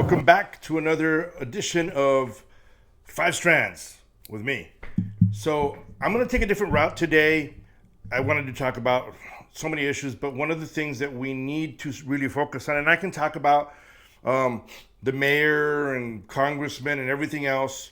Welcome back to another edition of Five Strands with me. So, I'm going to take a different route today. I wanted to talk about so many issues, but one of the things that we need to really focus on, and I can talk about the mayor and congressmen and everything else.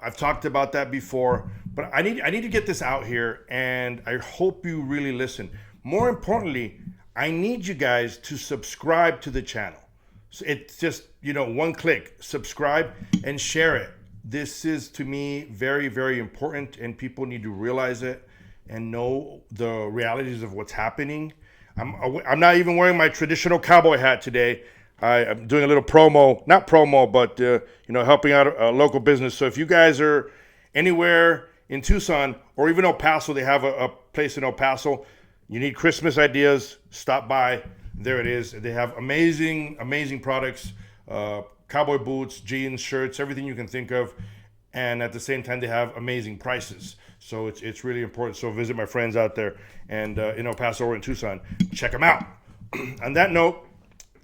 I've talked about that before, but I need to get this out here, and I hope you really listen. More importantly, I need you guys to subscribe to the channel. So it's just, one click, subscribe and share it. This is to me very, very important, and people need to realize it and know the realities of what's happening. I'm not even wearing my traditional cowboy hat today. I'm doing a little promo, not promo, but helping out a local business. So if you guys are anywhere in Tucson or even El Paso, they have a place in El Paso. You need Christmas ideas, stop by. There it is. They have amazing, amazing products, cowboy boots, jeans, shirts, everything you can think of. And at the same time, they have amazing prices. So it's really important. So visit my friends out there and in El Paso or in Tucson. Check them out. On that note,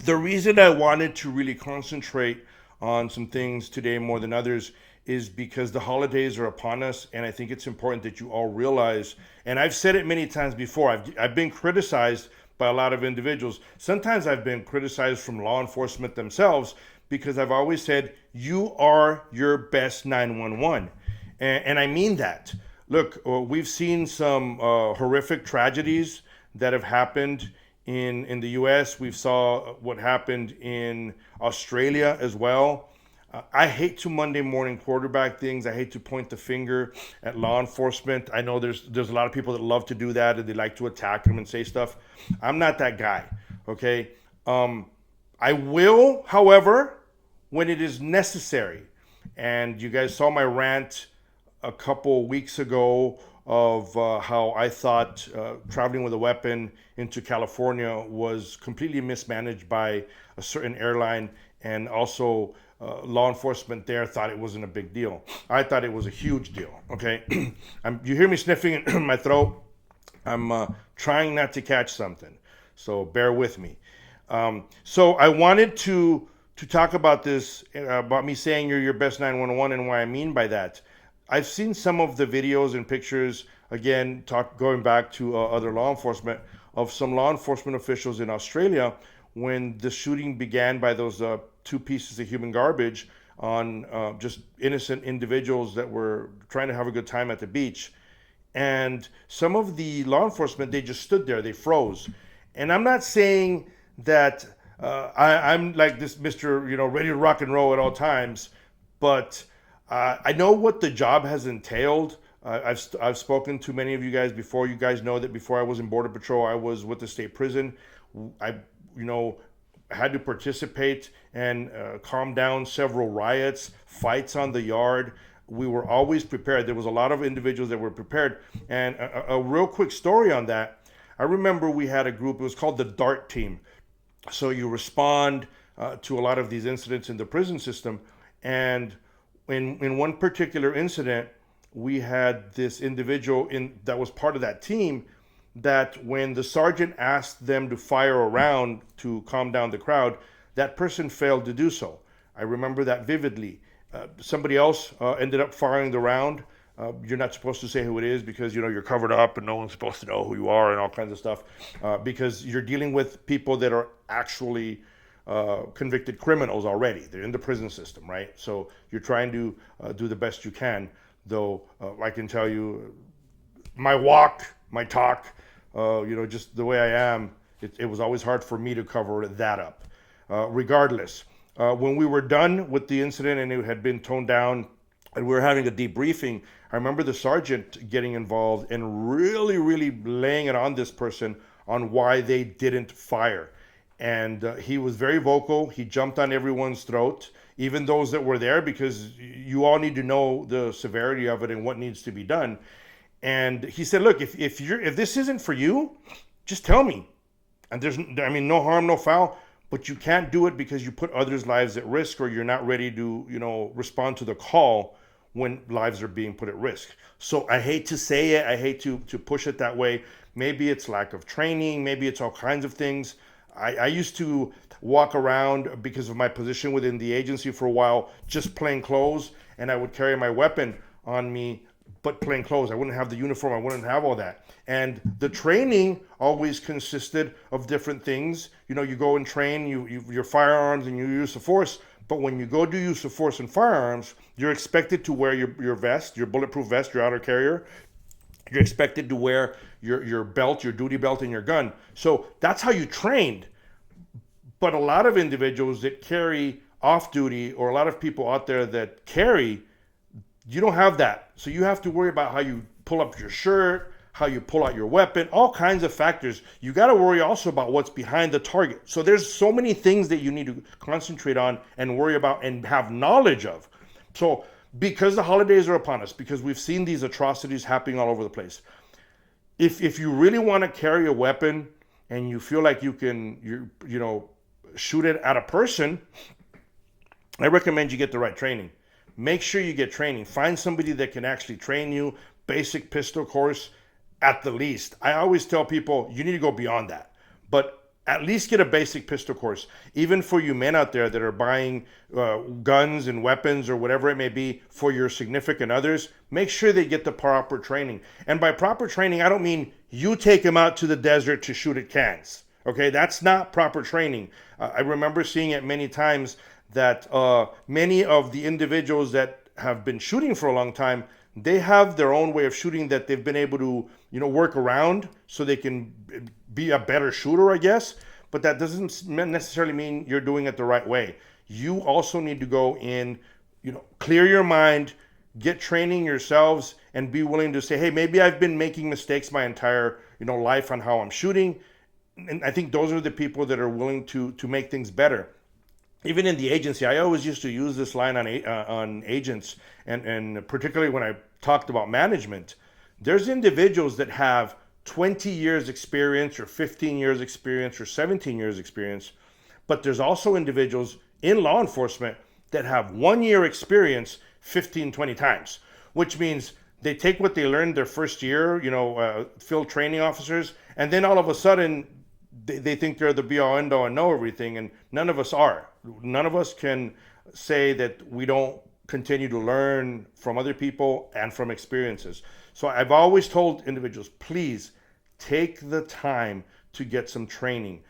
the reason I wanted to really concentrate on some things today more than others is because the holidays are upon us, and I think it's important that you all realize, and I've said it many times before, I've been criticized by a lot of individuals. Sometimes I've been criticized from law enforcement themselves because I've always said, you are your best 911. And I mean that. Look, we've seen some horrific tragedies that have happened in the U.S. We saw what happened in Australia as well. I hate to Monday morning quarterback things. I hate to point the finger at law enforcement. I know there's a lot of people that love to do that and they like to attack them and say stuff. I'm not that guy, okay? I will, however, when it is necessary. And you guys saw my rant a couple weeks ago of how I thought traveling with a weapon into California was completely mismanaged by a certain airline, and also law enforcement there thought it wasn't a big deal. I thought it was a huge deal, okay? You hear me sniffing in my throat. I'm trying not to catch something, so bear with me. So I wanted to talk about this, about me saying you're your best 911 and what I mean by that. I've seen some of the videos and pictures, again, going back to other law enforcement, of some law enforcement officials in Australia when the shooting began by those two pieces of human garbage on just innocent individuals that were trying to have a good time at the beach. And some of the law enforcement, they just stood there, they froze. And I'm not saying that I'm like this Mr., ready to rock and roll at all times, but I know what the job has entailed. I've spoken to many of you guys before. You guys know that before I was in Border Patrol, I was with the state prison. I had to participate and calm down several riots, fights on the yard. We were always prepared. There was a lot of individuals that were prepared. And a real quick story on that. I remember we had a group, it was called the DART team. So you respond to a lot of these incidents in the prison system. And in one particular incident, we had this individual that was part of that team, that when the sergeant asked them to fire a round to calm down the crowd, that person failed to do so. I remember that vividly. Somebody else ended up firing the round. You're not supposed to say who it is because you're covered up and no one's supposed to know who you are and all kinds of stuff, because you're dealing with people that are actually convicted criminals already. They're in the prison system, right? So you're trying to do the best you can. Though I can tell you, my walk, my talk, just the way I am, it was always hard for me to cover that up. Regardless, when we were done with the incident and it had been toned down and we were having a debriefing, I remember the sergeant getting involved and really, really laying it on this person on why they didn't fire. And he was very vocal. He jumped on everyone's throat, even those that were there, because you all need to know the severity of it and what needs to be done. And he said, look, if this isn't for you, just tell me. And there's, no harm, no foul, but you can't do it because you put others' lives at risk, or you're not ready to, respond to the call when lives are being put at risk. So I hate to say it. I hate to push it that way. Maybe it's lack of training. Maybe it's all kinds of things. I used to walk around because of my position within the agency for a while, just plain clothes, and I would carry my weapon on me, but plain clothes. I wouldn't have the uniform. I wouldn't have all that. And the training always consisted of different things. You know, you go and train your firearms and you use the force. But when you go do use of force and firearms, you're expected to wear your vest, your bulletproof vest, your outer carrier. You're expected to wear your belt, your duty belt, and your gun. So that's how you trained. But a lot of individuals that carry off duty, or a lot of people out there that carry, you don't have that. So you have to worry about how you pull up your shirt, how you pull out your weapon, all kinds of factors. You got to worry also about what's behind the target. So there's so many things that you need to concentrate on and worry about and have knowledge of. So because the holidays are upon us, because we've seen these atrocities happening all over the place, if you really want to carry a weapon and you feel like you can shoot it at a person, I recommend you get the right training. Make sure you get training. Find somebody that can actually train you, basic pistol course at the least. I always tell people you need to go beyond that, but at least get a basic pistol course. Even for you men out there that are buying guns and weapons or whatever it may be for your significant others, make sure they get the proper training. And by proper training, I don't mean you take them out to the desert to shoot at cans. Okay, that's not proper training. I remember seeing it many times that many of the individuals that have been shooting for a long time, they have their own way of shooting that they've been able to, work around so they can be a better shooter, I guess. But that doesn't necessarily mean you're doing it the right way. You also need to go in, clear your mind, get training yourselves, and be willing to say, hey, maybe I've been making mistakes my entire, life on how I'm shooting. And I think those are the people that are willing to make things better. Even in the agency, I always used to use this line on agents, and particularly when I talked about management. There's individuals that have 20 years experience or 15 years experience or 17 years experience, but there's also individuals in law enforcement that have 1 year experience 15, 20 times, which means they take what they learned their first year, field training officers, and then all of a sudden they think they're the be-all, end-all and know everything, and none of us are. None of us can say that we don't continue to learn from other people and from experiences. So I've always told individuals, please take the time to get some training.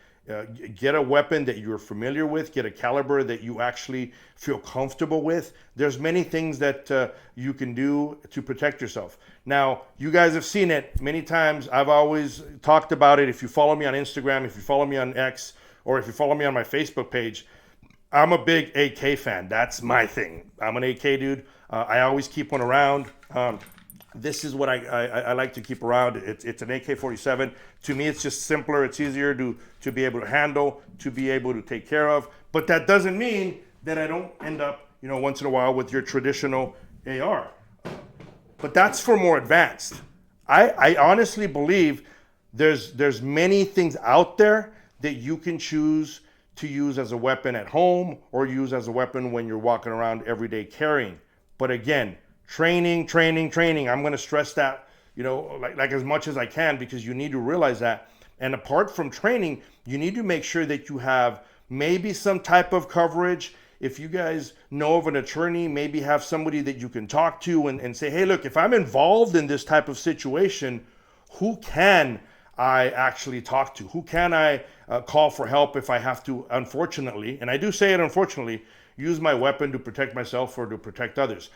Get a weapon that you're familiar with, get a caliber that you actually feel comfortable with. There's many things that you can do to protect yourself. Now, you guys have seen it many times. I've always talked about it. If you follow me on Instagram, if you follow me on X, or if you follow me on my Facebook page, I'm a big AK fan. That's my thing. I'm an AK dude. I always keep one around. This is what I like to keep around. It's an AK-47. To me, it's just simpler. It's easier to be able to handle, to be able to take care of. But that doesn't mean that I don't end up, once in a while with your traditional AR. But that's for more advanced. I honestly believe there's many things out there that you can choose to use as a weapon at home or use as a weapon when you're walking around every day carrying. But again, training. I'm going to stress that, like as much as I can, because you need to realize that. And apart from training, you need to make sure that you have maybe some type of coverage. If you guys know of an attorney, maybe have somebody that you can talk to and say, hey, look, if I'm involved in this type of situation, who can I actually talk to? Who can I call for help if I have to, unfortunately, and I do say it unfortunately, use my weapon to protect myself or to protect others?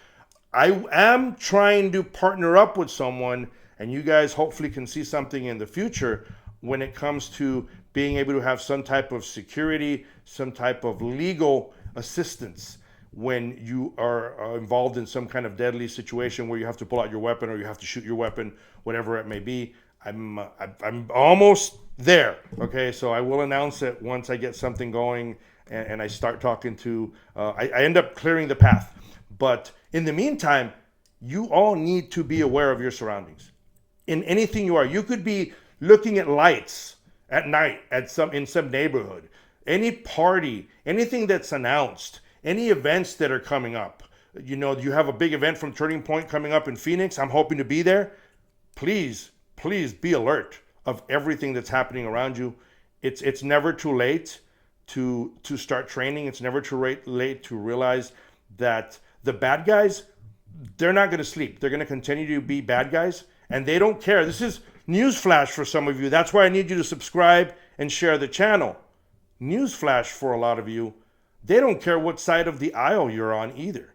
I am trying to partner up with someone, and you guys hopefully can see something in the future when it comes to being able to have some type of security, some type of legal assistance when you are involved in some kind of deadly situation where you have to pull out your weapon or you have to shoot your weapon, whatever it may be. I'm almost there. Okay, so I will announce it once I get something going and I start talking to. I end up clearing the path, but in the meantime, you all need to be aware of your surroundings. In anything you are, you could be looking at lights at night in some neighborhood, any party, anything that's announced, any events that are coming up. You have a big event from Turning Point coming up in Phoenix. I'm hoping to be there. Please be alert of everything that's happening around you. It's never too late to start training. It's never too late to realize that the bad guys, they're not going to sleep. They're going to continue to be bad guys, and they don't care. This is newsflash for some of you. That's why I need you to subscribe and share the channel. Newsflash for a lot of you, they don't care what side of the aisle you're on either.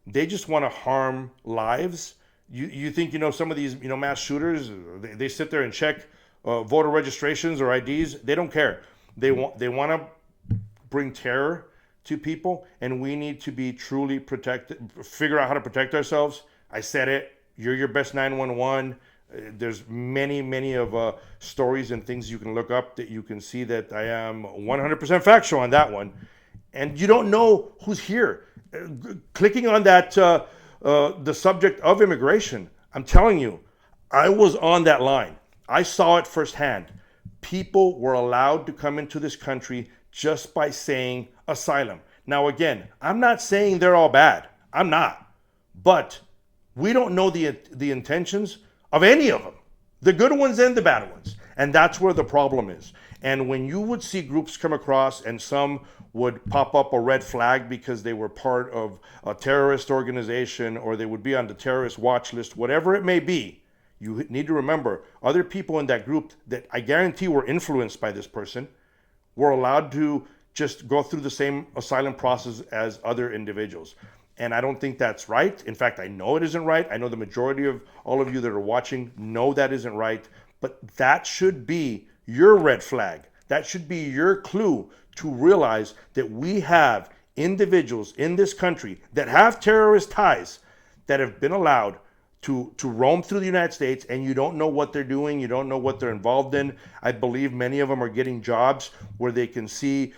They just want to harm lives. You think, some of these, mass shooters, they sit there and check voter registrations or IDs. They don't care. They want to bring terror to people, and we need to be truly protected, figure out how to protect ourselves. I said it. You're your best 911. There's many of stories and things you can look up that you can see that I am 100% factual on that one. And you don't know who's here. Clicking on that, the subject of immigration, I'm telling you, I was on that line. I saw it firsthand. People were allowed to come into this country just by saying asylum. Now, again, I'm not saying they're all bad. I'm not. But we don't know the intentions of any of them, the good ones and the bad ones. And that's where the problem is. And when you would see groups come across and some would pop up a red flag because they were part of a terrorist organization or they would be on the terrorist watch list, whatever it may be, you need to remember other people in that group that I guarantee were influenced by this person were allowed to just go through the same asylum process as other individuals. And I don't think that's right. In fact, I know it isn't right. I know the majority of all of you that are watching know that isn't right. But that should be your red flag. That should be your clue to realize that we have individuals in this country that have terrorist ties that have been allowed to roam through the United States, and you don't know what they're doing. You don't know what they're involved in. I believe many of them are getting jobs where they can see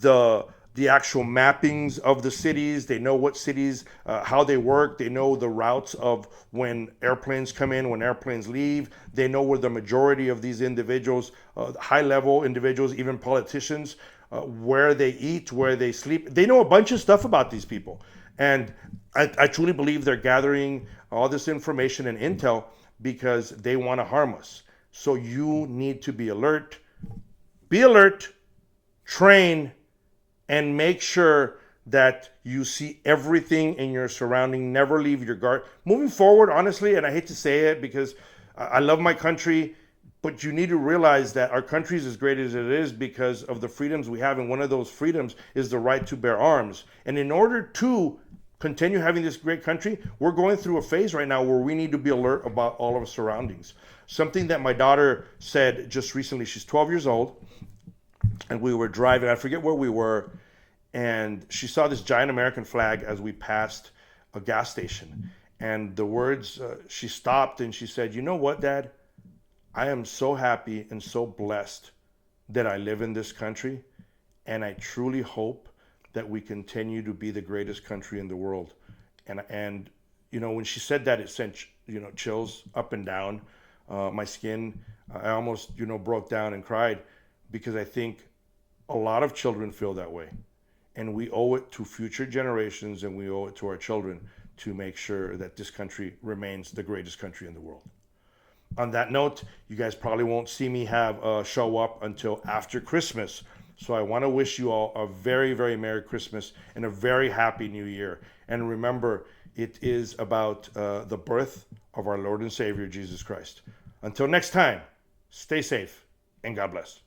the actual mappings of the cities. They know what cities, how they work. They know the routes of when airplanes come in, when airplanes leave. They know where the majority of these individuals, high-level individuals, even politicians, where they eat, where they sleep. They know a bunch of stuff about these people. And I truly believe they're gathering all this information and intel because they want to harm us. So you need to be alert, train, and make sure that you see everything in your surrounding. Never leave your guard. Moving forward, honestly, and I hate to say it because I love my country, but you need to realize that our country is as great as it is because of the freedoms we have. And one of those freedoms is the right to bear arms. And in order to continue having this great country, we're going through a phase right now where we need to be alert about all of our surroundings. Something that my daughter said just recently, she's 12 years old, and we were driving, I forget where we were, and she saw this giant American flag as we passed a gas station. And the words, she stopped and she said, "You know what, Dad? I am so happy and so blessed that I live in this country, and I truly hope that we continue to be the greatest country in the world." And when she said that, it sent chills up and down my skin. I almost broke down and cried because I think a lot of children feel that way, and we owe it to future generations and we owe it to our children to make sure that this country remains the greatest country in the world. On that note, you guys probably won't see me have a show up until after Christmas. So I want to wish you all a very, very Merry Christmas and a very Happy New Year. And remember, it is about the birth of our Lord and Savior, Jesus Christ. Until next time, stay safe and God bless.